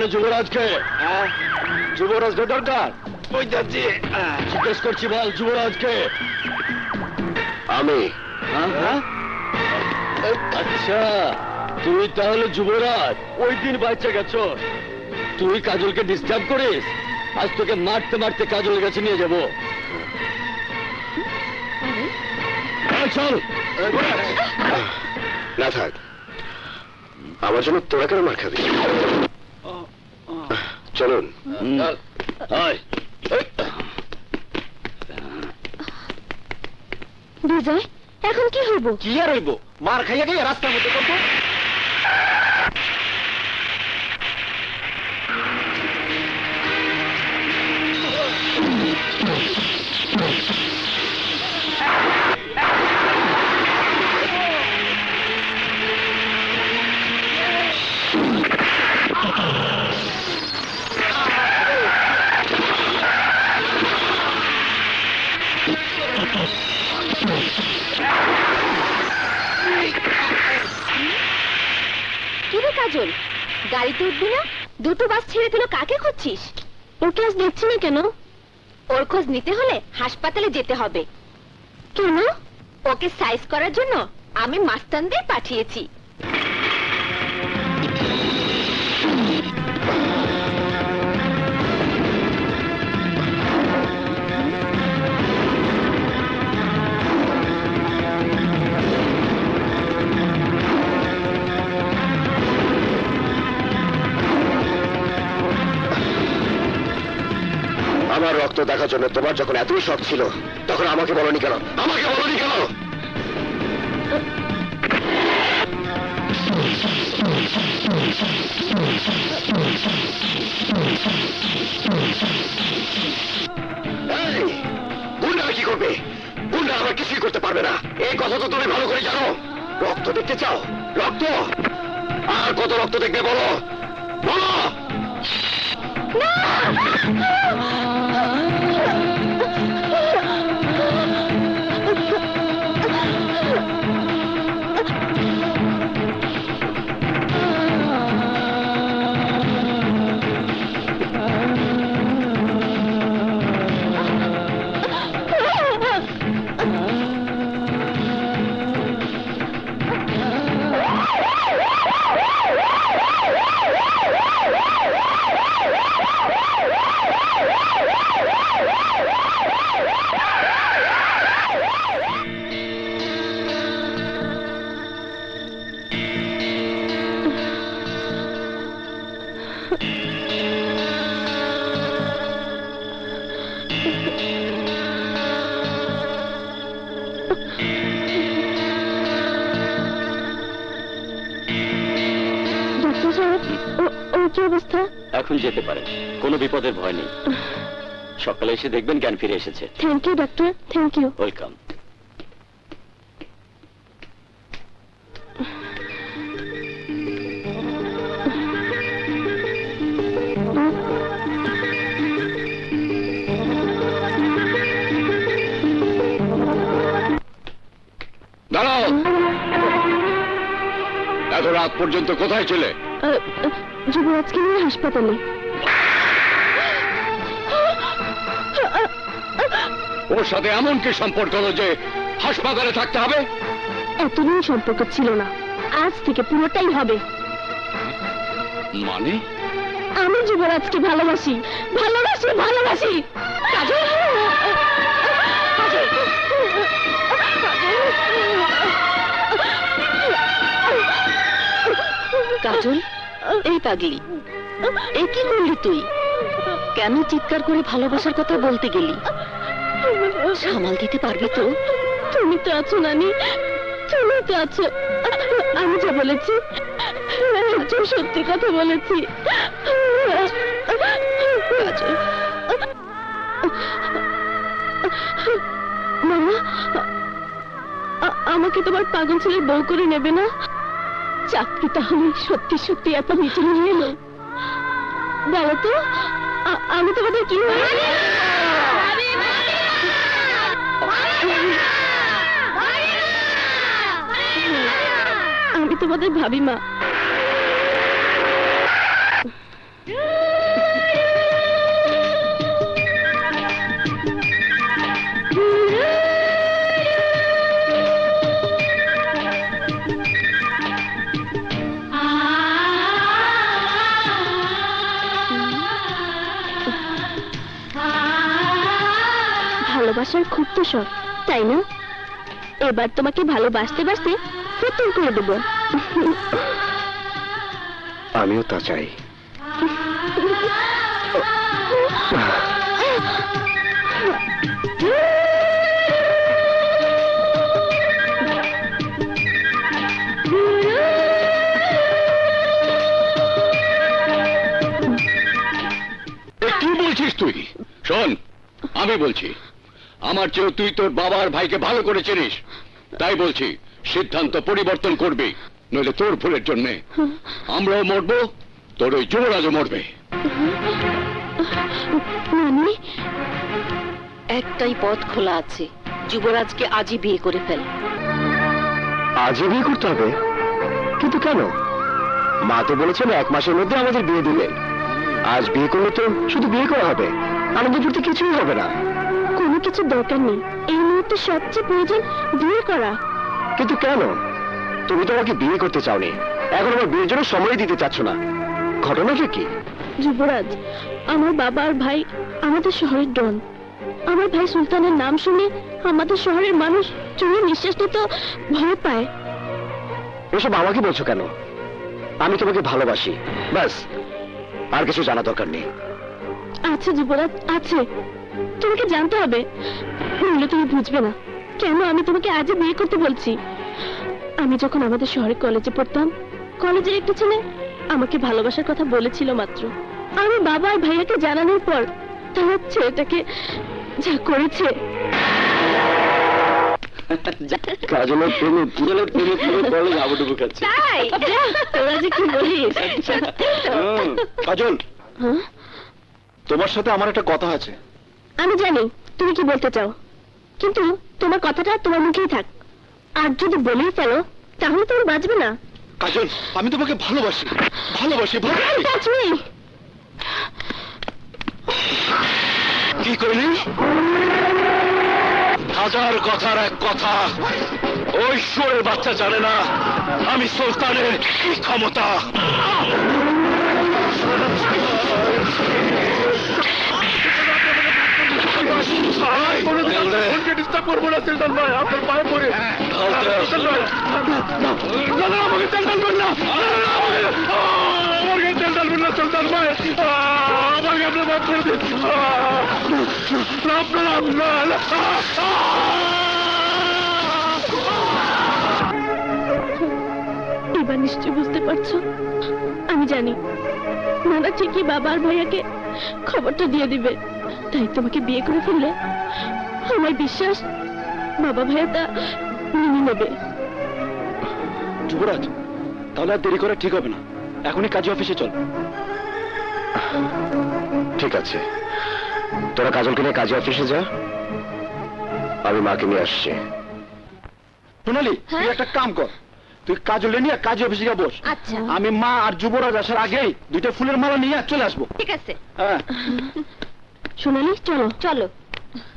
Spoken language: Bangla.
তাহলে যুবরাজকে যুবরাজকে দরকার ওই যাচ্ছি। জিজ্ঞেস করছি, বল যুবরাজকে। আমি আচ্ছা, তুই তাহলে যুবরাজ। ওই দিন বাচ্চা গেছ, তুই কাজলকে ডিস্টার্ব করিস, আজ তোকে মারতে মারতে কাজলের কাছে নিয়ে যাবো। চল। না থাক, আমার জন্য তোরা কেন মার খাবি? চলুন। বিজয়, এখন কি হইব? কি আর হইব? মার খাইয়া গিয়ে রাস্তার মধ্যে করবো। কিরে কাজল, গাড়িতে উঠবি না? দুটো বাস ছেড়ে দিল, কাকে খুঁজছিস? ওকে আজ দেখছি না কেন? ওর খোঁজ নিতে হলে হাসপাতালে যেতে হবে। কেন? ওকে সাইজ করার জন্য আমি মাস্তানদের পাঠিয়েছি। আমার রক্ত দেখার জন্য তোমার যখন এতই শখ ছিল, তখন আমাকে বলনি কেন? আমাকে বলনি কেন? গুন্ডা কি করবে? গুন্ডা আমার কিছুই করতে পারবে না, এই কথা তো তুমি ভালো করে জানো। রক্ত দেখতে চাও? রক্ত? আর কত রক্ত দেখবে বলো, বলো। কি অবস্থা? এখন যেতে পারেন, কোনো বিপদের ভয় নেই। সকালে এসে দেখবেন জ্ঞান ফিরে এসেছে। Thank you doctor, thank you. Welcome. দাঁড়াও, এত রাত পর্যন্ত কোথায় ছিলে? যুবরাজকে নিয়ে হাসপাতালে। ওর সাথে এমন কি সম্পর্ক হলো যে হাসপাতালে থাকতে হবে? এতদিন সম্পর্ক ছিল না, আজ থেকে পুরোটাই হবে। মানে? আমি যুবরাজকে ভালোবাসি, ভালোবাসি, ভালোবাসি। কাজল, কাজল, এই পাগলি, এ কি করলি তুই? কেন চিৎকার করে ভালোবাসার কথা বলতে গেলি? সামাল দিতে পারবি তো? তুমি তো আছো নানি, তুমি তো আছো। আমি যা বলেছি একদম সত্যি কথা বলেছি। মামা, আমাকে তোমার পাগল ছেলের বউ করে নেবে না? চাকরি তাহলে সত্যি সত্যি এত নিচে নিয়ে এলো? বলো তো, আমি তোমাদের কি হই? আমি তোমাদের ভাবি মা। ভালোবাসার খুব তো শখ, তাই না? এবার তোমাকে ভালোবাসতে বাসতে ফতুর করে দেব। আমিও তা চাই। কি বলছিস তুই? শোন, আমি বলছি, আমার চেয়ে তুই তোর বাবার ভাইকে ভালো করে চিনিস, তাই বলছি সিদ্ধান্ত পরিবর্তন করবি, নইলে তোর ভুলের জন্যে আমরাও মরবো, তোর ওই যুবরাজও মরবে। নানি, একটাই পথ খোলা আছে, যুবরাজকে আজই বিয়ে করে ফেল। আজই বিয়ে করতে হবে? কিন্তু কেন? মা তো বলেছেন 1 মাসের মধ্যে আমাদের বিয়ে দিবেন। আজ বিয়ে করলে তো শুধু বিয়ে করা হবে, আনন্দ করতে কিছুই হবে না। কোনো কিছু দরকার নেই, এই মুহূর্তে সবচেয়ে প্রয়োজন বিয়ে করা। কিন্তু কেন? তুমি তো আমাকে বিয়ে করতে চাওনি, এখন আমার বিয়ের জন্য সময় দিতে চাচ্ছ না, ঘটনাটা কি? যুবরাজ, আমার বাবা আর ভাই আমাদের শহরের ডন। আমার ভাই সুলতানের নাম শুনে আমাদের শহরের মানুষ চোখে নিঃশ্বাস নিতে ভয় পায়। এসব আমাকে বলছো কেন? আমি তোমাকে ভালোবাসি, ব্যাস, আর কিছু জানা দরকার নেই। আছে যুবরাজ, আছে, তোমাকে জানতে হবে, নইলে তুমি বুঝবে না কেন আমি তোমাকে আজই বিয়ে করতে বলছি। আমি যখন আমাদের শহরে কলেজে পড়তাম, কলেজের একটা ছেলে আমাকে ভালোবাসার কথা বলেছিল মাত্র। আমি বাবা আর ভাইয়াকে জানানোর পর তারা ছেলেটাকে যা করেছে। কাজলের প্রেমে পুজলের প্রেমে পুরো কলেজ হাবুডুবু খাচ্ছে। তাই তোরা যে কি বলিস। কাজল, হ্যাঁ? তোমার সাথে আমার একটা কথা আছে। আমি জানি তুমি কি বলতে চাও, কিন্তু তোমার কথাটা তোমার মুখেই থাক, আর যদি বলেই ফেলো তাহলে তুমি বাঁচবে না। কাজল, আমি তোমাকে ভালোবাসি, ভালোবাসি, ভালোবাসি। Touch me! কি করলি? হাজার কথার এক কথা, ওই শুয়োরের বাচ্চা জানে না আমি সুলতানের কি ক্ষমতা। করবো না সুলতান ভাই, আপনার পায়ে পড়ে। আমাকে তেল ডালবেন না, আমাকে তেল ডালবেন না সুলতান ভাই, আমাকে আপনার মাফ করে দিন। এবার নিশ্চয় বুঝতে পারছো, আমি জানি নানা ঠিকই বাবা আর ভাইয়াকে খবরটা দিয়ে দিবে, তাই তোমাকে বিয়ে করে ফেললে আমার বিশ্বাস বাবা ভাইয়া তা মেনে নেবে। যুবরাজ, তাহলে আর দেরি করা ঠিক হবে না, এখনই কাজী অফিসে চল। ঠিক আছে, তোরা কাজলকে নিয়ে কাজী অফিসে যা, আমি মাকে নিয়ে আসছি। সোনালি, তুই একটা কাম কর, তুই কাজলে নিয়ে কাজী অফিসে গিয়ে বস। আচ্ছা, আমি মা আর যুবরাজ আসার আগেই 2টা ফুলের মালা নিয়ে চলে আসবো। ঠিক আছে। হ্যাঁ। সোনালি, চলো চলো।